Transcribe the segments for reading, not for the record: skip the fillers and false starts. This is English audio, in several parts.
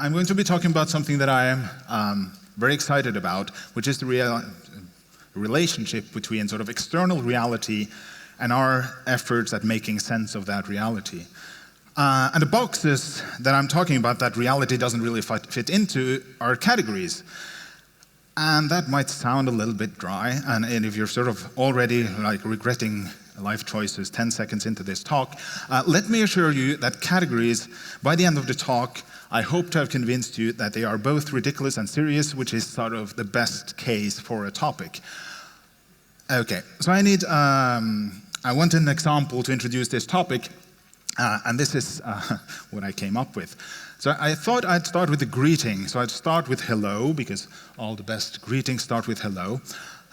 I'm going to be talking about something that I am very excited about, which is the relationship between sort of external reality and our efforts at making sense of that reality. And the boxes that I'm talking about that reality doesn't really fit into are categories. And that might sound a little bit dry, and if you're sort of already like regretting life choices 10 seconds into this talk, let me assure you that categories, by the end of the talk, I hope to have convinced you that they are both ridiculous and serious, which is sort of the best case for a topic. Okay, so I want an example to introduce this topic, and this is what I came up with. So I thought I'd start with a greeting. So I'd start with hello, because all the best greetings start with hello.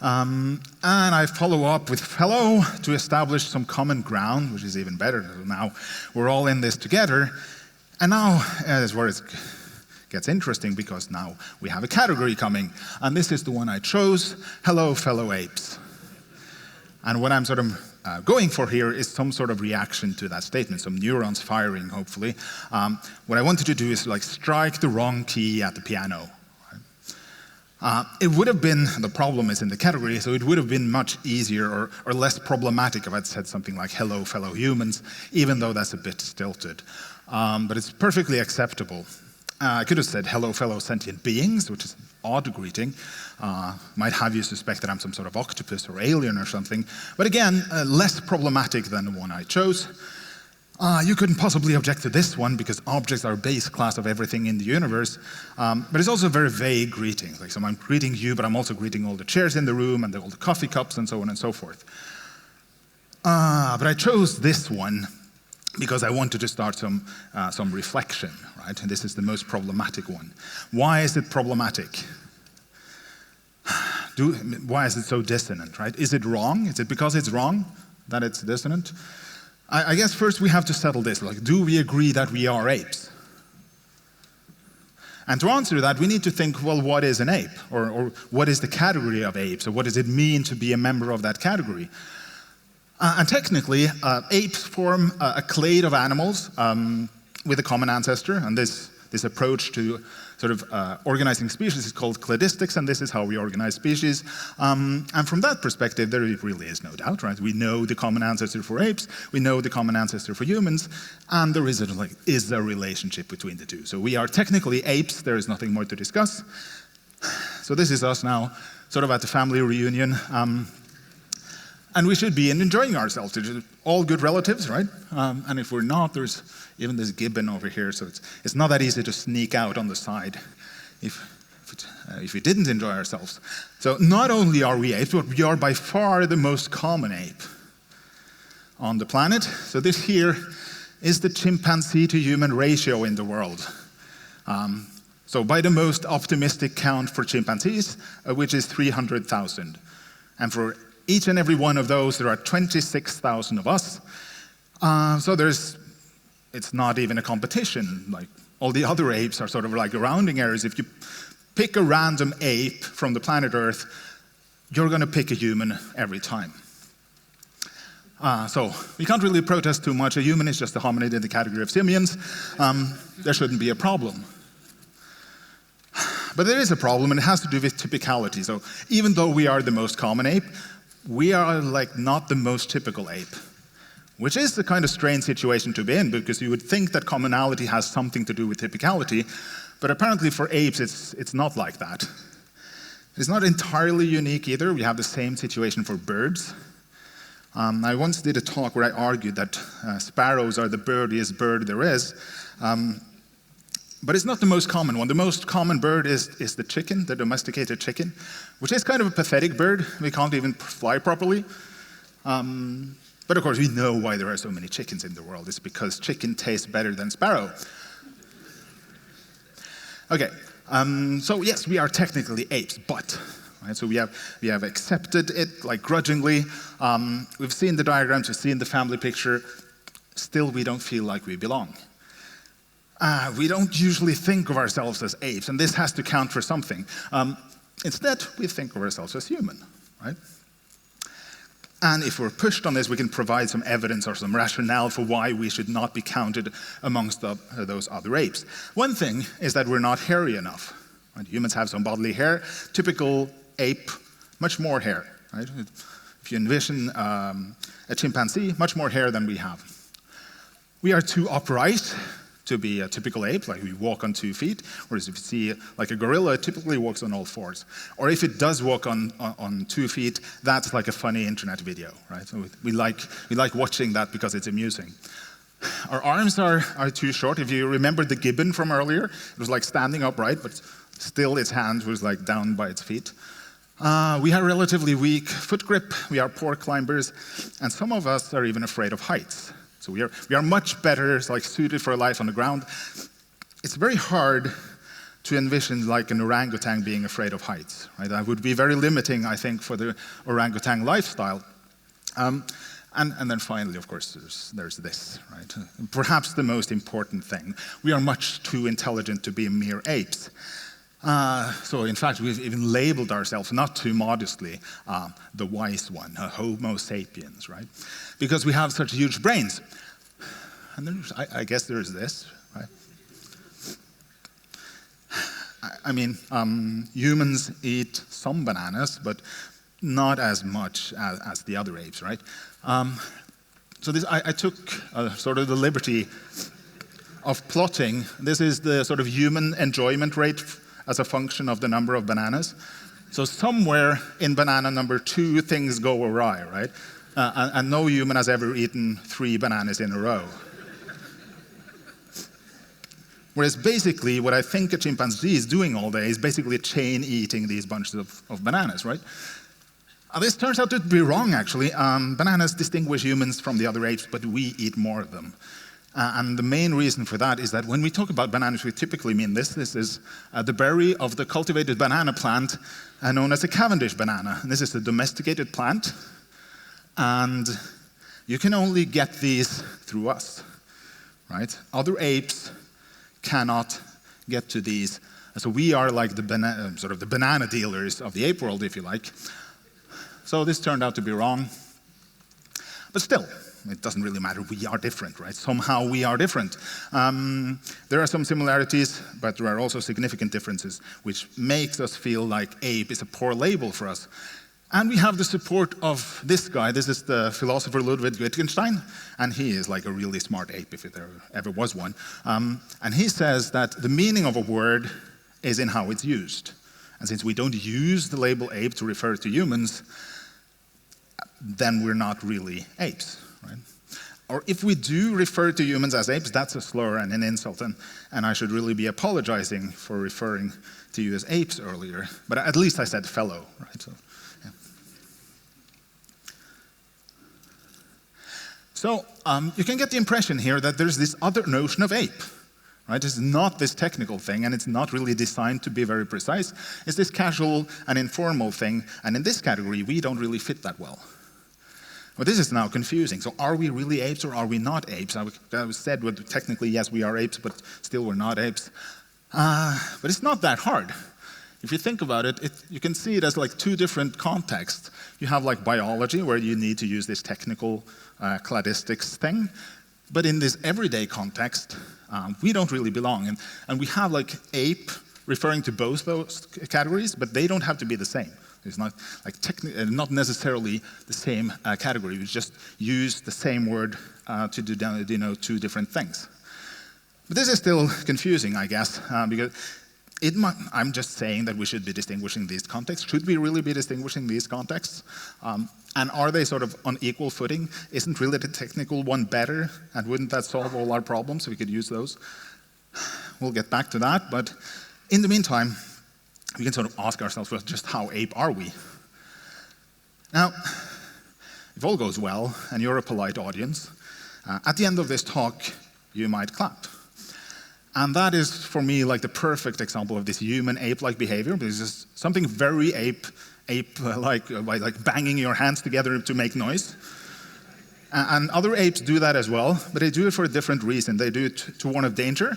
And I follow up with hello to establish some common ground, which is even better. Now we're all in this together. And now is where it gets interesting, because now we have a category coming. And this is the one I chose, hello, fellow apes. And what I'm sort of going for here is some sort of reaction to that statement, some neurons firing, hopefully. What I wanted to do is like strike the wrong key at the piano. It would have been, the problem is in the category, so it would have been much easier or less problematic if I'd said something like hello, fellow humans, even though that's a bit stilted. But it's perfectly acceptable. I could have said hello, fellow sentient beings, which is an odd greeting. Might have you suspect that I'm some sort of octopus or alien or something. But again, less problematic than the one I chose. You couldn't possibly object to this one, because objects are a base class of everything in the universe. But it's also a very vague greeting. Like, so I'm greeting you, but I'm also greeting all the chairs in the room and all the coffee cups and so on and so forth. But I chose this one because I wanted to start some reflection, right? And this is the most problematic one. Why is it problematic? Why is it so dissonant, right? Is it wrong? Is it because it's wrong that it's dissonant? I guess first we have to settle this. Like, do we agree that we are apes? And to answer that, we need to think, well, what is an ape? Or what is the category of apes? Or what does it mean to be a member of that category? And technically, apes form a clade of animals with a common ancestor, and this approach to sort of organizing species is called cladistics, and this is how we organize species. And from that perspective, there really is no doubt, right? We know the common ancestor for apes, we know the common ancestor for humans, and there is a relationship between the two. So we are technically apes, there is nothing more to discuss. So this is us now, sort of at the family reunion. And we should be enjoying ourselves. They're all good relatives, right? And if we're not, there's even this gibbon over here, so it's not that easy to sneak out on the side if we didn't enjoy ourselves. So not only are we apes, but we are by far the most common ape on the planet. So this here is the chimpanzee to human ratio in the world. So by the most optimistic count for chimpanzees, which is 300,000. And for each and every one of those, there are 26,000 of us. So it's not even a competition. Like, all the other apes are sort of like rounding errors. If you pick a random ape from the planet Earth, you're going to pick a human every time. So we can't really protest too much. A human is just a hominid in the category of simians. There shouldn't be a problem. But there is a problem, and it has to do with typicality. So even though we are the most common ape, we are like not the most typical ape, which is a kind of strange situation to be in, because you would think that commonality has something to do with typicality, but apparently for apes it's not like that. It's not entirely unique either. We have the same situation for birds. I once did a talk where I argued that sparrows are the birdiest bird there is, but it's not the most common one. The most common bird is the chicken, the domesticated chicken, which is kind of a pathetic bird. We can't even fly properly. But of course, we know why there are so many chickens in the world. It's because chicken tastes better than sparrow. Okay, so yes, we are technically apes, but, right, so we have accepted it, like, grudgingly. We've seen the diagrams, we've seen the family picture. Still, we don't feel like we belong. We don't usually think of ourselves as apes, and this has to count for something. Instead, we think of ourselves as human, right? And if we're pushed on this, we can provide some evidence or some rationale for why we should not be counted amongst those other apes. One thing is that we're not hairy enough. Right? Humans have some bodily hair. Typical ape, much more hair. Right? If you envision a chimpanzee, much more hair than we have. We are too upright to be a typical ape, like we walk on 2 feet, whereas if you see like a gorilla, it typically walks on all 4s. Or if it does walk on 2 feet, that's like a funny internet video, right? So we like watching that because it's amusing. Our arms are too short. If you remember the gibbon from earlier, it was like standing upright, but still its hand was like down by its feet. We have relatively weak foot grip, we are poor climbers, and some of us are even afraid of heights. So we are much better suited for a life on the ground. It's very hard to envision like an orangutan being afraid of heights. Right? That would be very limiting, I think, for the orangutan lifestyle. And then finally, of course, there's this. Right? Perhaps the most important thing. We are much too intelligent to be mere apes. So in fact, we've even labeled ourselves, not too modestly, the wise one, Homo sapiens, right? Because we have such huge brains. And then I guess there's this, right? I mean, humans eat some bananas, but not as much as the other apes, right? So I took sort of the liberty of plotting. This is the sort of human enjoyment rate as a function of the number of bananas. So somewhere in banana number 2, things go awry, right? And no human has ever eaten 3 bananas in a row. Whereas basically, what I think a chimpanzee is doing all day is basically chain eating these bunches of bananas, right? This turns out to be wrong, actually. Bananas distinguish humans from the other apes, but we eat more of them. And the main reason for that is that when we talk about bananas, we typically mean this. This is the berry of the cultivated banana plant known as a Cavendish banana. And this is a domesticated plant. And you can only get these through us, right? Other apes cannot get to these. So we are like the sort of the banana dealers of the ape world, if you like. So this turned out to be wrong. But still, it doesn't really matter. We are different, right? Somehow we are different. There are some similarities, but there are also significant differences, which makes us feel like ape is a poor label for us. And we have the support of this guy. This is the philosopher Ludwig Wittgenstein, and he is like a really smart ape, if there ever was one. And he says that the meaning of a word is in how it's used. And since we don't use the label ape to refer to humans, then we're not really apes, right? Or if we do refer to humans as apes, that's a slur and an insult, and I should really be apologizing for referring to you as apes earlier. But at least I said fellow, right? So you can get the impression here that there's this other notion of ape, right? It's not this technical thing, and it's not really designed to be very precise. It's this casual and informal thing, and in this category, we don't really fit that well. Well, this is now confusing. So are we really apes or are we not apes? I said, well, technically, yes, we are apes, but still we're not apes. But it's not that hard. If you think about it, you can see it as like 2 different contexts. You have like biology, where you need to use this technical cladistics thing. But in this everyday context, we don't really belong. And we have like ape referring to both those categories, but they don't have to be the same. It's not like not necessarily the same category. We just use the same word to denote 2 different things. But this is still confusing, I guess, because I'm just saying that we should be distinguishing these contexts. Should we really be distinguishing these contexts? And are they sort of on equal footing? Isn't really the technical one better? And wouldn't that solve all our problems if we could use those? We'll get back to that. But in the meantime, we can sort of ask ourselves, well, just how ape are we? Now, if all goes well, and you're a polite audience, at the end of this talk, you might clap. And that is, for me, like the perfect example of this human ape-like behavior. This is something very ape-like, like banging your hands together to make noise. And other apes do that as well, but they do it for a different reason. They do it to warn of danger,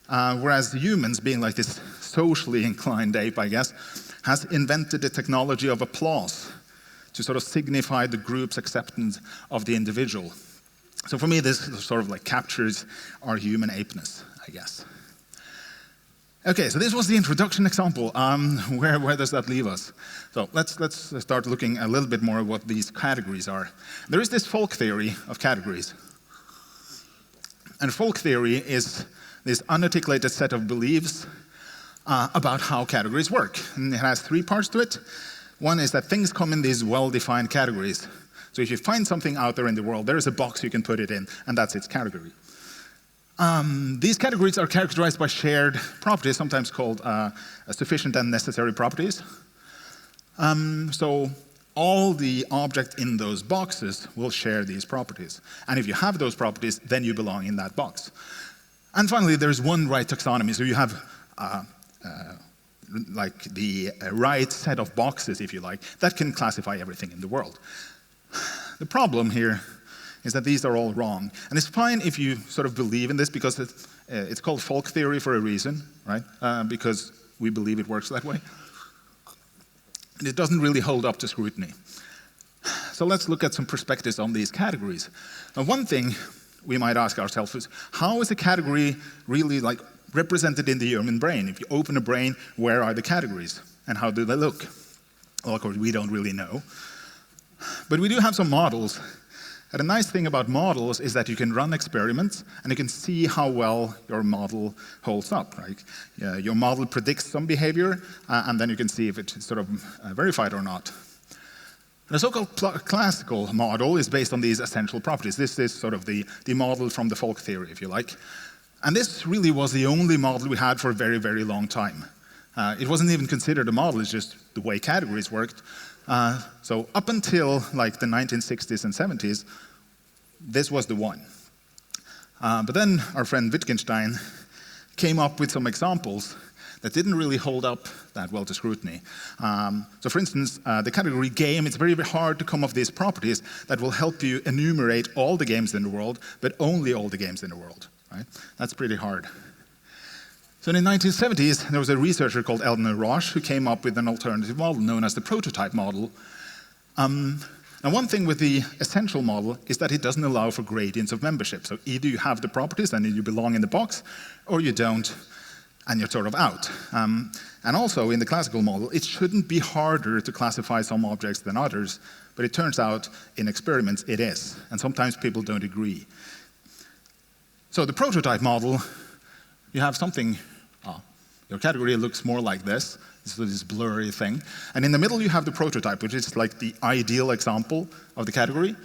whereas humans, being like this socially inclined ape, I guess, has invented the technology of applause to sort of signify the group's acceptance of the individual. So for me, this sort of like captures our human apeness, I guess. Okay, so this was the introduction example. Where does that leave us? So let's start looking a little bit more at what these categories are. There is this folk theory of categories. And folk theory is this unarticulated set of beliefs about how categories work. And it has three parts to it. One is that things come in these well-defined categories. So if you find something out there in the world, there is a box you can put it in, and that's its category. These categories are characterized by shared properties, sometimes called sufficient and necessary properties. So all the objects in those boxes will share these properties. And if you have those properties, then you belong in that box. And finally, there's one right taxonomy. So you have like the right set of boxes, if you like, that can classify everything in the world. The problem here is that these are all wrong. And it's fine if you sort of believe in this, because it's called folk theory for a reason, right? Because we believe it works that way. And it doesn't really hold up to scrutiny. So let's look at some perspectives on these categories. Now, one thing we might ask ourselves is, how is a category really like represented in the human brain? If you open a brain, where are the categories? And how do they look? Well, of course, we don't really know. But we do have some models. And the nice thing about models is that you can run experiments and you can see how well your model holds up. Right? Your model predicts some behavior, and then you can see if it's sort of verified or not. The so-called classical model is based on these essential properties. This is sort of the model from the folk theory, if you like. And this really was the only model we had for a very, very long time. It wasn't even considered a model, it's just the way categories worked. So up until like the 1960s and 70s, this was the one. But then our friend Wittgenstein came up with some examples that didn't really hold up that well to scrutiny. So for instance, the category game, it's very, very hard to come up with these properties that will help you enumerate all the games in the world, but only all the games in the world. Right? That's pretty hard. So in the 1970s, there was a researcher called Einar Høst who came up with an alternative model known as the prototype model. Now, one thing with the essential model is that it doesn't allow for gradients of membership. So either you have the properties and you belong in the box, or you don't, and you're sort of out. And also, in the classical model, it shouldn't be harder to classify some objects than others, but it turns out in experiments it is, and sometimes people don't agree. So the prototype model, you have something, your category looks more like this. This is this blurry thing. And in the middle you have the prototype, which is like the ideal example of the category.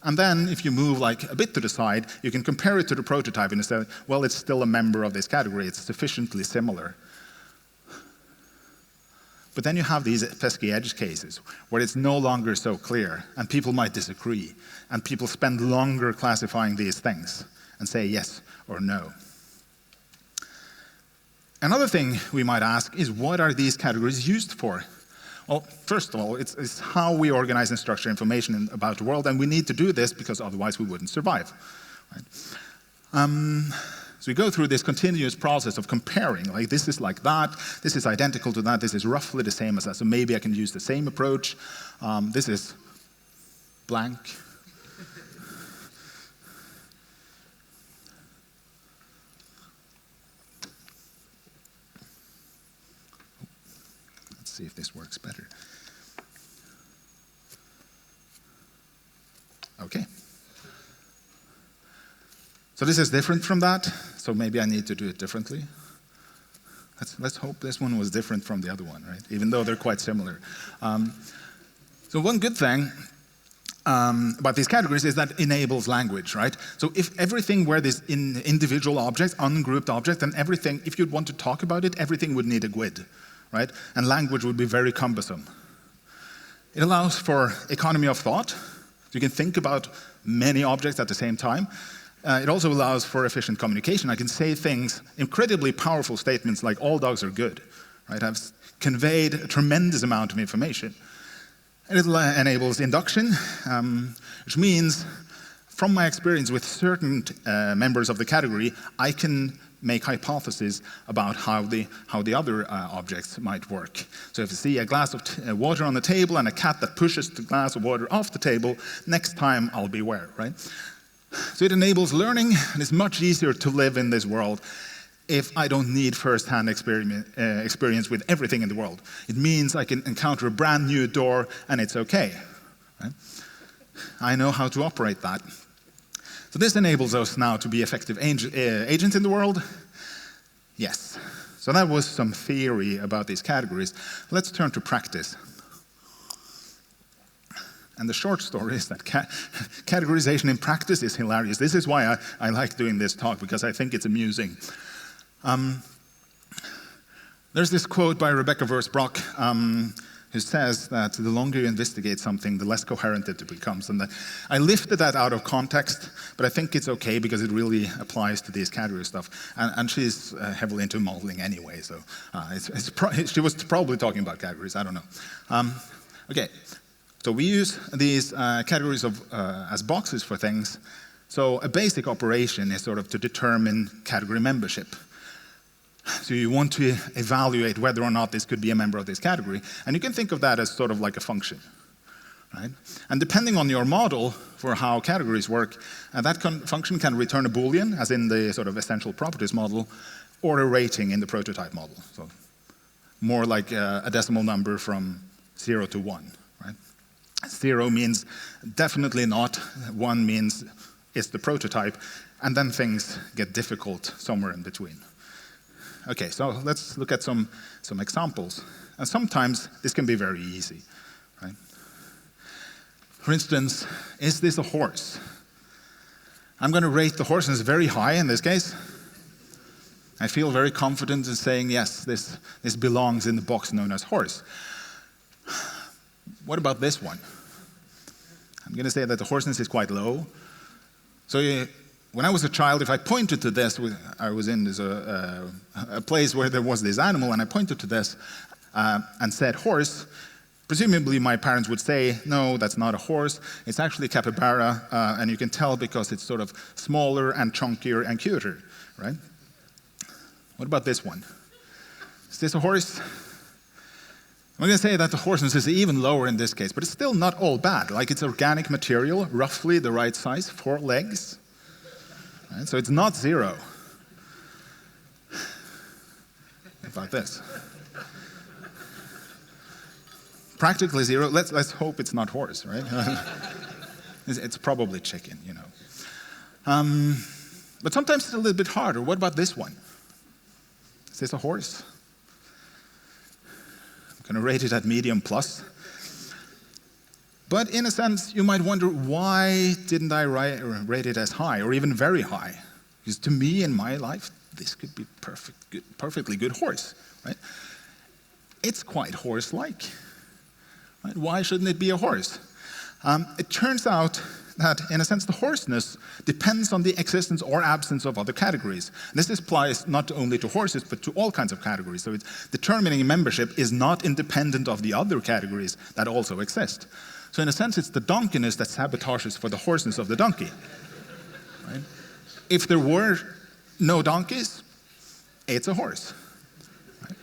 And then if you move like a bit to the side, you can compare it to the prototype and say, well, it's still a member of this category. It's sufficiently similar. But then you have these pesky edge cases where it's no longer so clear, and people might disagree, and people spend longer classifying these things and say yes or no. Another thing we might ask is, what are these categories used for? Well, first of all, it's how we organize and structure information about the world, and we need to do this because otherwise we wouldn't survive. Right? So we go through this continuous process of comparing, like this is like that, this is identical to that, this is roughly the same as that, so maybe I can use the same approach. This is blank. Let's see if this works better. Okay. So this is different from that, so maybe I need to do it differently. Let's hope this one was different from the other one, right? Even though they're quite similar. So one good thing about these categories is that it enables language, right? So if everything were this individual objects, ungrouped objects, then everything, if you'd want to talk about it, everything would need a GUID, right? And language would be very cumbersome. It allows for economy of thought. So you can think about many objects at the same time. It also allows for efficient communication. I can say things, incredibly powerful statements like all dogs are good. Right? I've conveyed a tremendous amount of information. And it enables induction, which means, from my experience with certain members of the category, I can make hypotheses about how the other objects might work. So if you see a glass of water on the table and a cat that pushes the glass of water off the table, next time I'll be aware, right? So it enables learning, and it's much easier to live in this world if I don't need first-hand experience with everything in the world. It means I can encounter a brand new door and it's okay. Right? I know how to operate that. So this enables us now to be effective agents in the world? Yes. So that was some theory about these categories. Let's turn to practice. And the short story is that categorization in practice is hilarious. This is why I like doing this talk, because I think it's amusing. There's this quote by Rebecca Versbrock, who says that the longer you investigate something, the less coherent it becomes. And I lifted that out of context, but I think it's okay because it really applies to these category stuff. And she's heavily into modeling anyway, so she was probably talking about categories, I don't know. Okay, so we use these categories as boxes for things. So a basic operation is sort of to determine category membership. So you want to evaluate whether or not this could be a member of this category. And you can think of that as sort of like a function. Right? And depending on your model for how categories work, that function can return a Boolean, as in the sort of essential properties model, or a rating in the prototype model. So more like a decimal number from 0 to 1. Right? 0 means definitely not. 1 means it's the prototype. And then things get difficult somewhere in between. Okay, so let's look at some examples. And sometimes this can be very easy, right? For instance, is this a horse? I'm going to rate the horses very high in this case. I feel very confident in saying, yes, this belongs in the box known as horse. What about this one? I'm going to say that the hoarseness is quite low. So when I was a child, if I pointed to this, I was in a place where there was this animal, and I pointed to this and said horse, presumably my parents would say, no, that's not a horse, it's actually a capybara, and you can tell because it's sort of smaller and chunkier and cuter, right? What about this one? Is this a horse? I'm going to say that the hoarseness is even lower in this case, but it's still not all bad. Like, it's organic material, roughly the right size, 4 legs. Right, so it's not 0. What about this? Practically 0. Let's hope it's not horse, right? It's probably chicken, you know. But sometimes it's a little bit harder. What about this one? Is this a horse? I'm going to rate it at medium plus. But in a sense, you might wonder, why didn't I rate it as high, or even very high? Because to me, in my life, this could be perfectly good horse, right? It's quite horse-like. Right? Why shouldn't it be a horse? It turns out that, in a sense, the hoarseness depends on the existence or absence of other categories. And this applies not only to horses, but to all kinds of categories. So it's determining membership is not independent of the other categories that also exist. So in a sense, it's the donkeyness that sabotages for the horseness of the donkey. Right? If there were no donkeys, it's a horse. Right?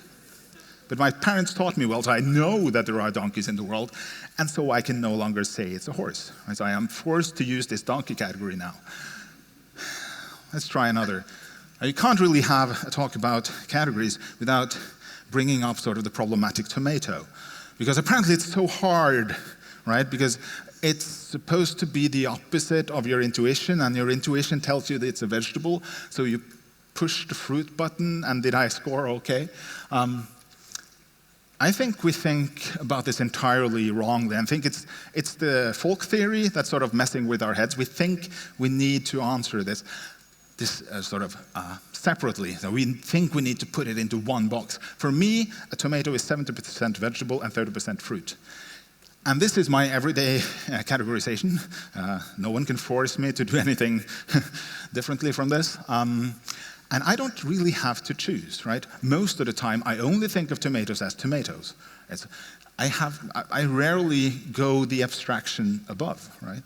But my parents taught me well, so I know that there are donkeys in the world, and so I can no longer say it's a horse. Right? So I am forced to use this donkey category now. Let's try another. You can't really have a talk about categories without bringing up sort of the problematic tomato, because apparently it's so hard, right? Because it's supposed to be the opposite of your intuition, and your intuition tells you that it's a vegetable, so you push the fruit button, and did I score okay? I think we think about this entirely wrongly. I think it's the folk theory that's sort of messing with our heads. We think we need to answer this sort of separately. So we think we need to put it into one box. For me, a tomato is 70% vegetable and 30% fruit. And this is my everyday categorization. No one can force me to do anything differently from this. And I don't really have to choose, right? Most of the time, I only think of tomatoes as tomatoes. I rarely go the abstraction above, right?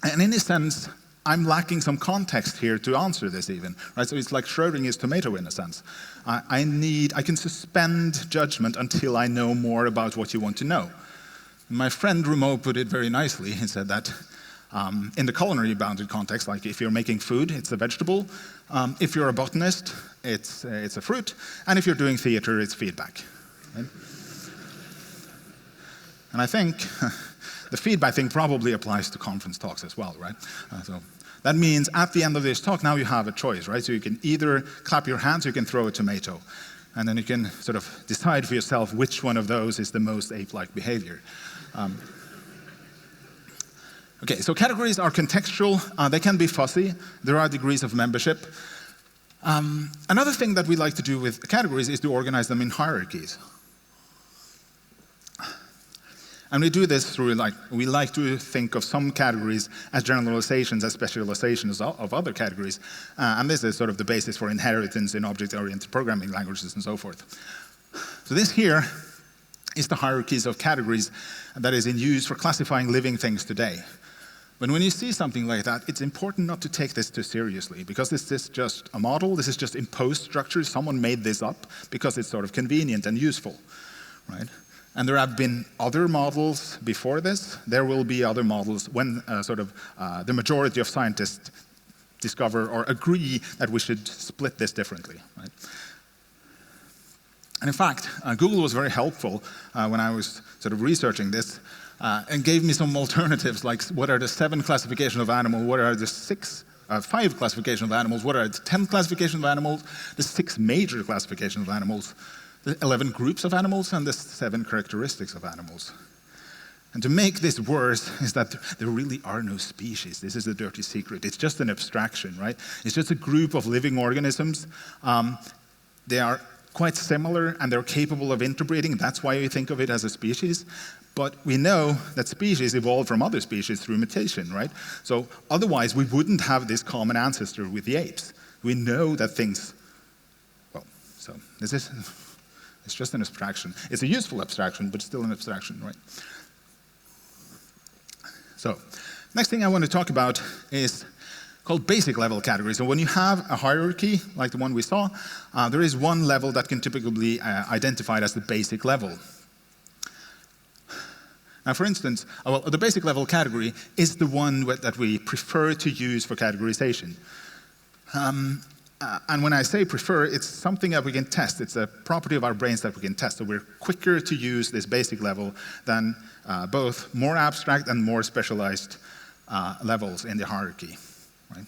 And in a sense, I'm lacking some context here to answer this even, right? So it's like Schrödinger's tomato in a sense. I can suspend judgment until I know more about what you want to know. My friend Roumeau put it very nicely. He said that in the culinary bounded context, like if you're making food, it's a vegetable. If you're a botanist, it's a fruit. And if you're doing theater, it's feedback. Right? And I think the feedback thing probably applies to conference talks as well, right? So that means at the end of this talk, now you have a choice, right? So you can either clap your hands or you can throw a tomato. And then you can sort of decide for yourself which one of those is the most ape-like behavior. Okay, so categories are contextual. They can be fuzzy. There are degrees of membership. Another thing that we like to do with categories is to organize them in hierarchies. And we do this through, we like to think of some categories as generalizations, as specializations of other categories. And this is sort of the basis for inheritance in object-oriented programming languages and so forth. So this here is the hierarchies of categories that is in use for classifying living things today. But when you see something like that, it's important not to take this too seriously, because this is just a model, this is just imposed structure. Someone made this up because it's sort of convenient and useful, right? And there have been other models before this. There will be other models when the majority of scientists discover or agree that we should split this differently, right? And in fact, Google was very helpful when I was sort of researching this and gave me some alternatives, like what are the 7 classifications of animals, what are the 5 classifications of animals, what are the 10 classifications of animals, the 6 major classifications of animals, the 11 groups of animals, and the 7 characteristics of animals. And to make this worse is that there really are no species. This is the dirty secret. It's just an abstraction, right? It's just a group of living organisms. They are quite similar, and they're capable of interbreeding. That's why we think of it as a species. But we know that species evolved from other species through mutation, right? So otherwise, we wouldn't have this common ancestor with the apes. We know that things, so this is, it's just an abstraction. It's a useful abstraction, but still an abstraction, right? So next thing I want to talk about is called basic level categories. So when you have a hierarchy, like the one we saw, there is one level that can typically be identified as the basic level. Now, for instance, the basic level category is the one that we prefer to use for categorization. And when I say prefer, it's something that we can test. It's a property of our brains that we can test. So we're quicker to use this basic level than both more abstract and more specialized levels in the hierarchy. Right?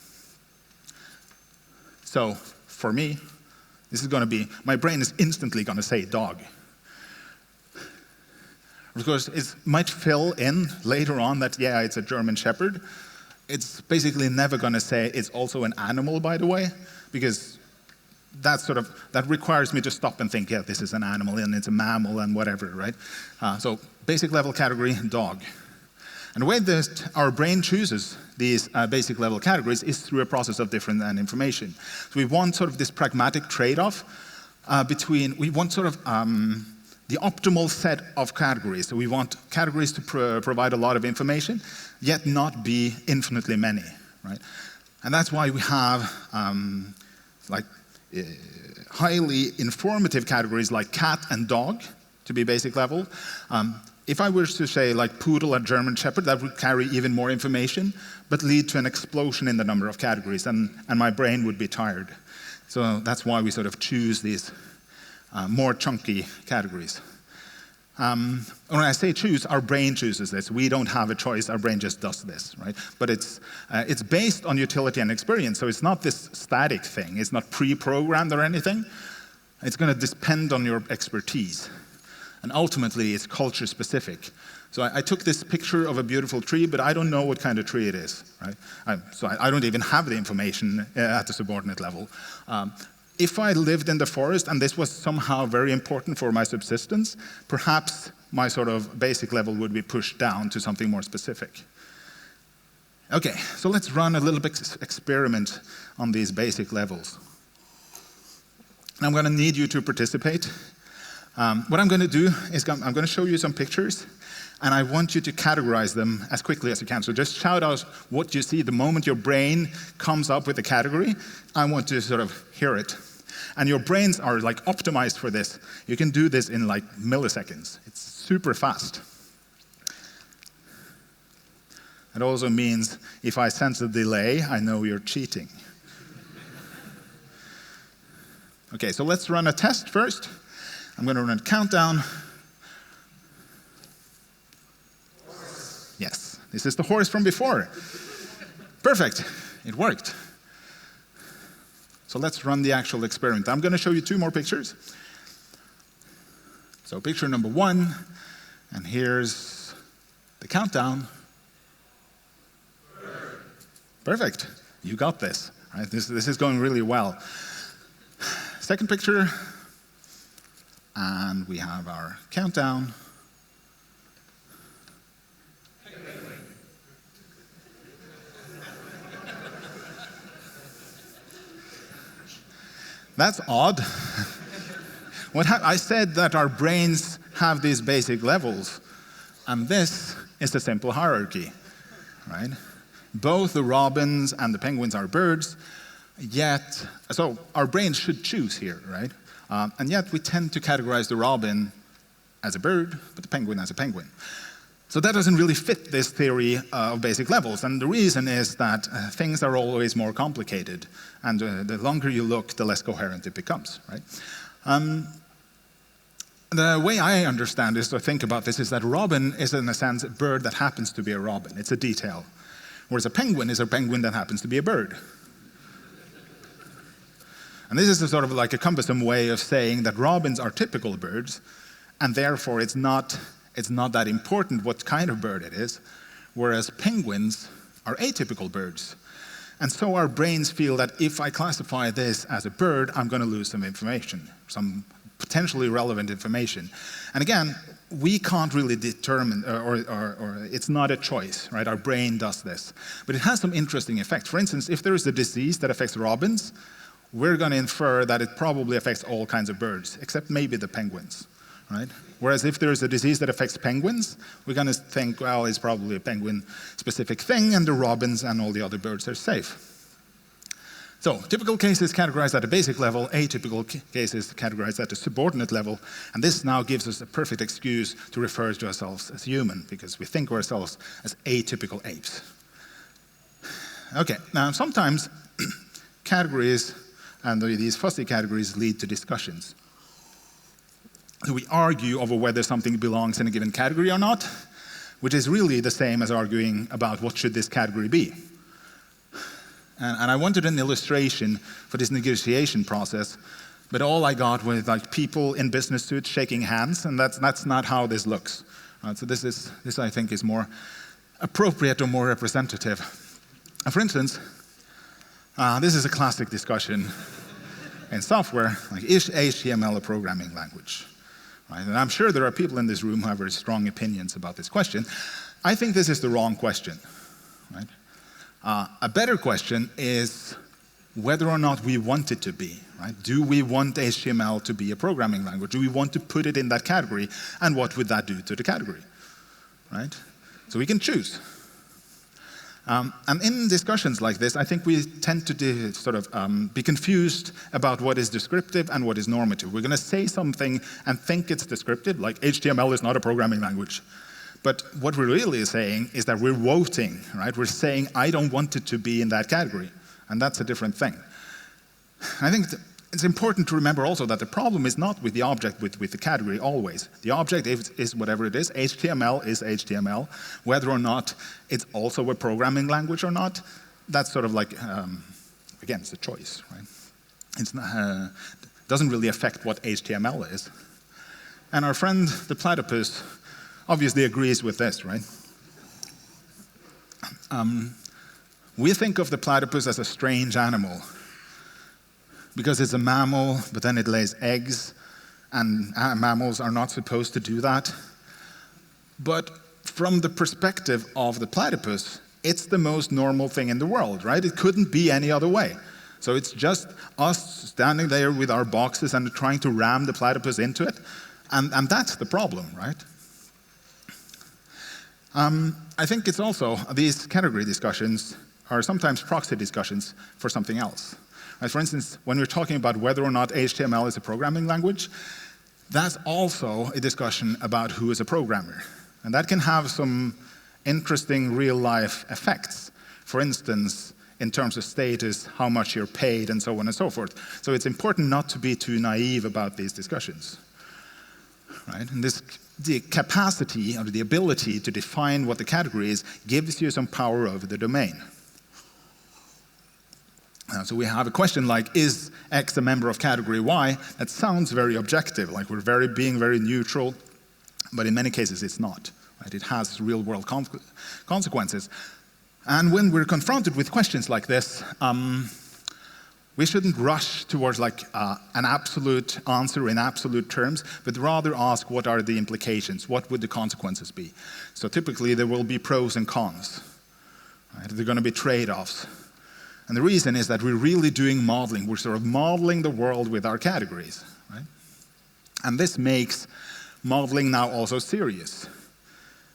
So for me, this is going to be, my brain is instantly going to say dog. Because it might fill in later on that, yeah, it's a German Shepherd. It's basically never going to say it's also an animal, by the way, because that requires me to stop and think, yeah, this is an animal and it's a mammal and whatever, right? So basic level category, dog. And the way that our brain chooses these basic level categories is through a process of different information. So we want sort of this pragmatic trade-off between, we want sort of the optimal set of categories. So we want categories to provide a lot of information, yet not be infinitely many, right? And that's why we have highly informative categories like cat and dog to be basic level. If I were to say like poodle and German Shepherd, that would carry even more information, but lead to an explosion in the number of categories, and my brain would be tired. So that's why we sort of choose these more chunky categories. When I say choose, our brain chooses this. We don't have a choice. Our brain just does this, right? But it's based on utility and experience, so it's not this static thing. It's not pre-programmed or anything. It's going to depend on your expertise. And ultimately, it's culture-specific. So I took this picture of a beautiful tree, but I don't know what kind of tree it is, right? So I don't even have the information at the subordinate level. If I lived in the forest and this was somehow very important for my subsistence, perhaps my sort of basic level would be pushed down to something more specific. Okay, so let's run a little bit experiment on these basic levels. And I'm going to need you to participate. What I'm going to do is I'm going to show you some pictures, and I want you to categorize them as quickly as you can. So just shout out what you see the moment your brain comes up with a category. I want to sort of hear it. And your brains are like optimized for this. You can do this in like milliseconds. It's super fast. It also means if I sense a delay, I know you're cheating. Okay, so let's run a test first. I'm going to run a countdown. Horse. Yes, this is the horse from before. Perfect, it worked. So let's run the actual experiment. I'm going to show you 2 more pictures. So picture number 1, and here's the countdown. Perfect, you got this. Right? This is going really well. Second picture, and we have our countdown. That's odd. I said that our brains have these basic levels, and this is the simple hierarchy, right? Both the robins and the penguins are birds, yet, so our brains should choose here, right? And yet we tend to categorize the robin as a bird, but the penguin as a penguin. So that doesn't really fit this theory of basic levels, and the reason is that things are always more complicated, and the longer you look, the less coherent it becomes, right? The way I understand this, or think about this, is that robin is, in a sense, a bird that happens to be a robin. It's a detail. Whereas a penguin is a penguin that happens to be a bird. And this is a sort of like a cumbersome way of saying that robins are typical birds, and therefore it's not that important what kind of bird it is, whereas penguins are atypical birds. And so our brains feel that if I classify this as a bird, I'm going to lose some information, some potentially relevant information. And again, we can't really determine, or it's not a choice, right? Our brain does this. But it has some interesting effects. For instance, if there is a disease that affects robins, we're going to infer that it probably affects all kinds of birds, except maybe the penguins, right? Whereas if there is a disease that affects penguins, we're going to think, well, it's probably a penguin-specific thing, and the robins and all the other birds are safe. So, typical cases categorized at a basic level, atypical cases categorized at a subordinate level, and this now gives us a perfect excuse to refer to ourselves as human, because we think of ourselves as atypical apes. Okay, now sometimes categories and these fuzzy categories lead to discussions. So we argue over whether something belongs in a given category or not, which is really the same as arguing about what should this category be. And I wanted an illustration for this negotiation process, but all I got was like people in business suits shaking hands, and that's not how this looks. So this I think is more appropriate or more representative. For instance, this is a classic discussion in software, like is HTML a programming language? Right? And I'm sure there are people in this room who have very strong opinions about this question. I think this is the wrong question. Right? A better question is whether or not we want it to be. Right? Do we want HTML to be a programming language? Do we want to put it in that category? And what would that do to the category? Right? So we can choose. And in discussions like this, I think we tend to be confused about what is descriptive and what is normative. We're going to say something and think it's descriptive, like HTML is not a programming language. But what we're really saying is that we're voting, right? We're saying, I don't want it to be in that category. And that's a different thing. I think it's important to remember also that the problem is not with the object, with the category always. The object is whatever it is. HTML is HTML. Whether or not it's also a programming language or not, that's sort of like, again, it's a choice, right? It's not, doesn't really affect what HTML is. And our friend, the platypus, obviously agrees with this, right? We think of the platypus as a strange animal, because it's a mammal, but then it lays eggs, and mammals are not supposed to do that. But from the perspective of the platypus, it's the most normal thing in the world, right? It couldn't be any other way. So it's just us standing there with our boxes and trying to ram the platypus into it, and that's the problem, right? I think it's also, these category discussions are sometimes proxy discussions for something else. Right? For instance, when we're talking about whether or not HTML is a programming language, that's also a discussion about who is a programmer. And that can have some interesting real-life effects. For instance, in terms of status, how much you're paid, and so on and so forth. So it's important not to be too naive about these discussions. Right? And the capacity or the ability to define what the category is gives you some power over the domain. So we have a question like, is X a member of category Y? That sounds very objective, like we're being very neutral, but in many cases it's not. Right? It has real-world consequences. And when we're confronted with questions like this, we shouldn't rush towards like an absolute answer in absolute terms, but rather ask what are the implications, what would the consequences be. So typically there will be pros and cons. Right? There are going to be trade-offs. And the reason is that we're really doing modeling. We're sort of modeling the world with our categories. Right? And this makes modeling now also serious.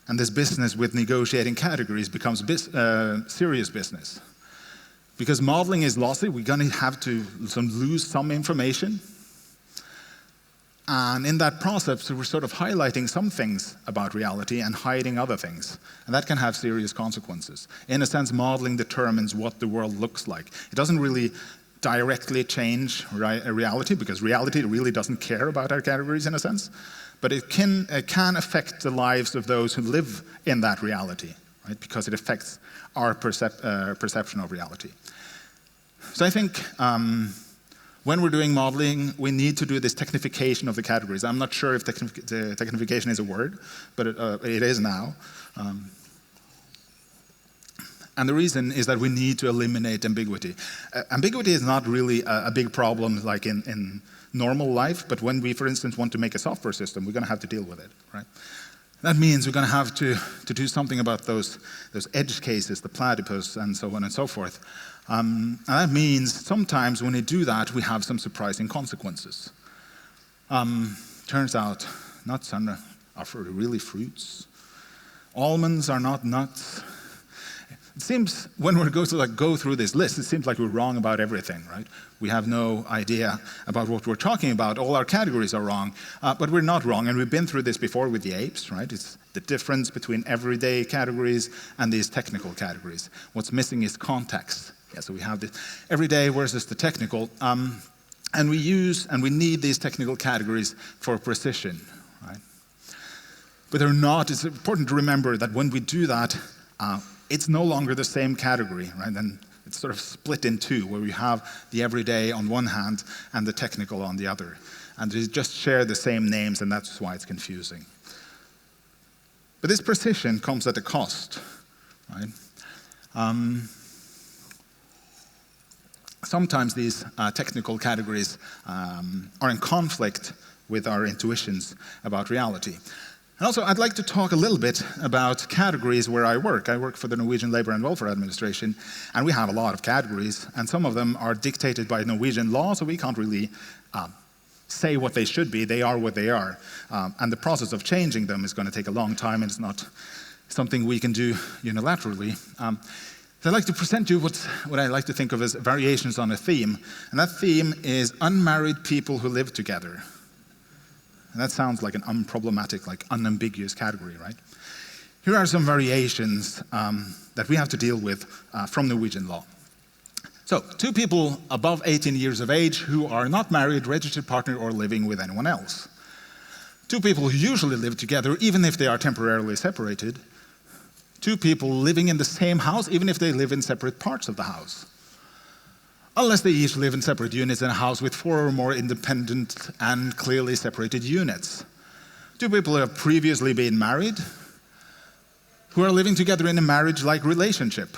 And this business with negotiating categories becomes serious business. Because modeling is lossy, we're going to have to lose some information. And in that process, we're sort of highlighting some things about reality and hiding other things. And that can have serious consequences. In a sense, modeling determines what the world looks like. It doesn't really directly change reality, because reality really doesn't care about our categories in a sense. But it can affect the lives of those who live in that reality, right? Because it affects our perception of reality. So I think when we're doing modeling, we need to do this technification of the categories. I'm not sure if technification is a word, but it is now. And the reason is that we need to eliminate ambiguity. Ambiguity is not really a big problem like in normal life, but when we, for instance, want to make a software system, we're going to have to deal with it, right? That means we're going to have to do something about those edge cases, the platypus, and so on and so forth. And that means sometimes when we do that, we have some surprising consequences. Turns out nuts are really fruits. Almonds are not nuts. It seems when we go through this list, it seems like we're wrong about everything, right? We have no idea about what we're talking about. All our categories are wrong, but we're not wrong. And we've been through this before with the apes, right? It's the difference between everyday categories and these technical categories. What's missing is context. Yeah, so we have the everyday versus the technical. And we need these technical categories for precision, right? But they're not. It's important to remember that when we do that, it's no longer the same category, right? And it's sort of split in two, where we have the everyday on one hand and the technical on the other. And they just share the same names, and that's why it's confusing. But this precision comes at a cost, right? Sometimes these technical categories are in conflict with our intuitions about reality. And also, I'd like to talk a little bit about categories where I work. I work for the Norwegian Labour and Welfare Administration, and we have a lot of categories, and some of them are dictated by Norwegian law, so we can't really say what they should be. They are what they are. And the process of changing them is going to take a long time, and it's not something we can do unilaterally. So I'd like to present you what I like to think of as variations on a theme, and that theme is unmarried people who live together. And that sounds like an unproblematic, like unambiguous category, right? Here are some variations that we have to deal with from Norwegian law. So, two people above 18 years of age who are not married, registered partner, or living with anyone else. Two people who usually live together, even if they are temporarily separated. Two people living in the same house, even if they live in separate parts of the house. Unless they each live in separate units in a house with 4 or more independent and clearly separated units. Two people who have previously been married, who are living together in a marriage-like relationship,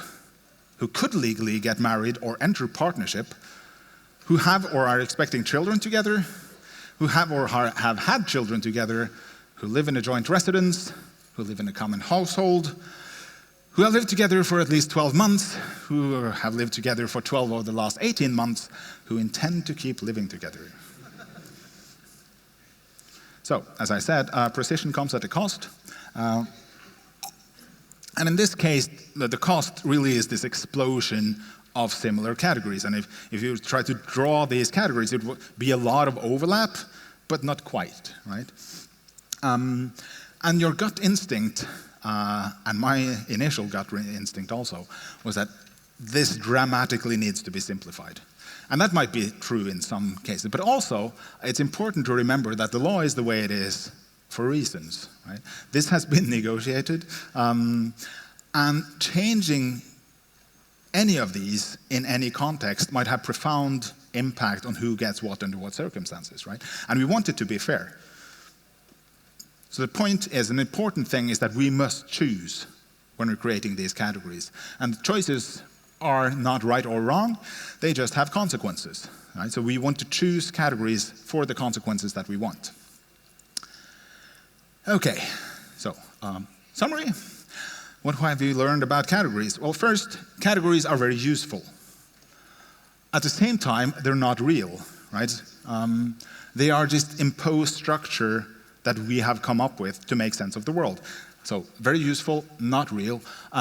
who could legally get married or enter partnership, who have or are expecting children together, who have or have had children together, who live in a joint residence, who live in a common household, who have lived together for at least 12 months, who have lived together for 12 of the last 18 months, who intend to keep living together. So, as I said, precision comes at a cost. And in this case, the cost really is this explosion of similar categories. And if you try to draw these categories, it would be a lot of overlap, but not quite, right? And your gut instinct, and my initial gut instinct also, was that this dramatically needs to be simplified. And that might be true in some cases, but also it's important to remember that the law is the way it is for reasons, right? This has been negotiated, and changing any of these in any context might have profound impact on who gets what under what circumstances, right? And we want it to be fair. So the point is, an important thing is that we must choose when we're creating these categories. And the choices are not right or wrong, they just have consequences, right? So we want to choose categories for the consequences that we want. Okay, so summary. What have you learned about categories? Well, first, categories are very useful. At the same time, they're not real, right? They are just imposed structure that we have come up with to make sense of the world. So, very useful, not real.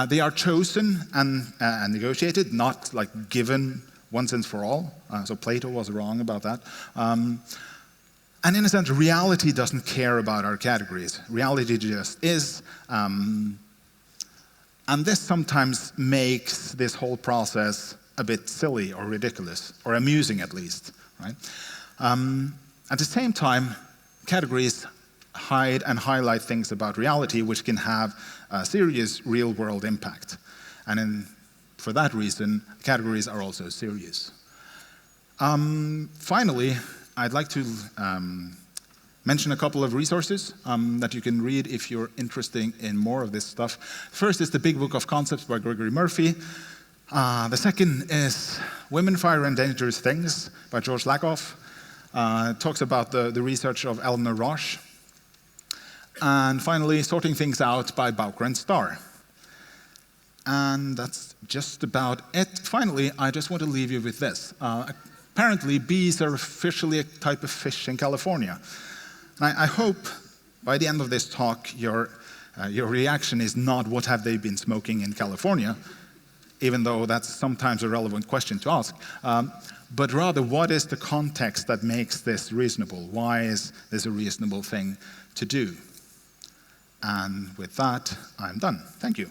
They are chosen and negotiated, not like given once and for all. So Plato was wrong about that. And in a sense, reality doesn't care about our categories. Reality just is. And this sometimes makes this whole process a bit silly or ridiculous, or amusing at least, right? At the same time, categories hide and highlight things about reality which can have a serious real-world impact. And for that reason, categories are also serious. Finally, I'd like to mention a couple of resources that you can read if you're interested in more of this stuff. First is the Big Book of Concepts by Gregory Murphy. The second is Women, Fire, and Dangerous Things by George Lakoff. It talks about the research of Eleanor Roche. And finally, Sorting Things Out by Bowker and Starr. And that's just about it. Finally, I just want to leave you with this. Apparently, bees are officially a type of fish in California. And I hope by the end of this talk, your reaction is not what have they been smoking in California, even though that's sometimes a relevant question to ask, but rather what is the context that makes this reasonable? Why is this a reasonable thing to do? And with that, I'm done. Thank you.